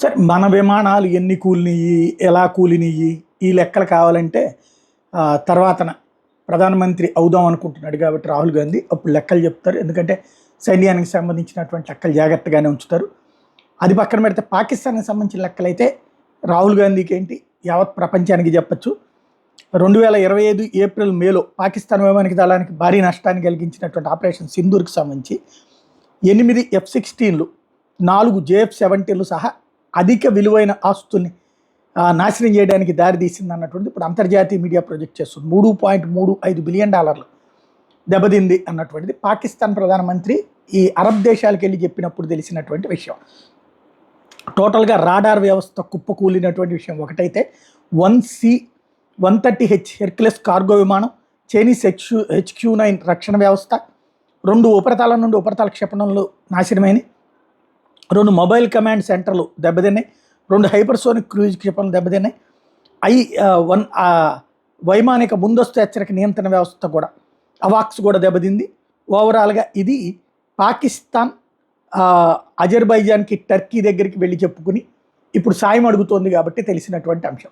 సరే మన విమానాలు ఎన్ని కూలినయి, ఎలా కూలినయి, ఈ లెక్కలు కావాలంటే తర్వాతన ప్రధానమంత్రి అవుదాం అనుకుంటున్నాడు కాబట్టి రాహుల్ గాంధీ అప్పుడు లెక్కలు చెప్తారు. ఎందుకంటే సైన్యానికి సంబంధించినటువంటి లెక్కలు జాగ్రత్తగానే ఉంచుతారు. అది పక్కన పెడితే పాకిస్తాన్కి సంబంధించిన లెక్కలైతే రాహుల్ గాంధీకి ఏంటి యావత్ ప్రపంచానికి చెప్పచ్చు. 2025 ఏప్రిల్ మేలో పాకిస్తాన్ వైమానిక దళానికి భారీ నష్టాన్ని కలిగించినటువంటి ఆపరేషన్ సింధూర్కి సంబంధించి 8 F-16లు, 4 JF-17లు సహా అధిక విలువైన ఆస్తుల్ని నాశనం చేయడానికి దారితీసింది అన్నటువంటి ఇప్పుడు అంతర్జాతీయ మీడియా ప్రొజెక్ట్ చేస్తుంది. $3.35 బిలియన్ దెబ్బతింది అన్నటువంటిది పాకిస్తాన్ ప్రధానమంత్రి ఈ అరబ్ దేశాలకు వెళ్ళి చెప్పినప్పుడు తెలిసినటువంటి విషయం. టోటల్గా రాడార్ వ్యవస్థ కుప్పకూలినటువంటి విషయం ఒకటైతే 1C-130H హెర్క్యులస్ కార్గో విమానం, చైనీస్ HQ-9 రక్షణ వ్యవస్థ, 2 ఉపరితలం నుండి ఉపరితల క్షిపణులు నాశనమైనవి, 2 మొబైల్ కమాండ్ సెంటర్లు దెబ్బతిన్నాయి, 2 హైపర్సోనిక్ క్రూజ్ క్షిపణులు దెబ్బతిన్నాయి, వైమానిక ముందస్తు హెచ్చరిక నియంత్రణ వ్యవస్థ కూడా అవాక్స్ కూడా దెబ్బతింది. ఓవరాల్గా ఇది పాకిస్తాన్ అజర్బైజాన్కి, టర్కీ దగ్గరికి వెళ్ళి చెప్పుకుని ఇప్పుడు సాయం అడుగుతోంది కాబట్టి తెలిసినటువంటి అంశం.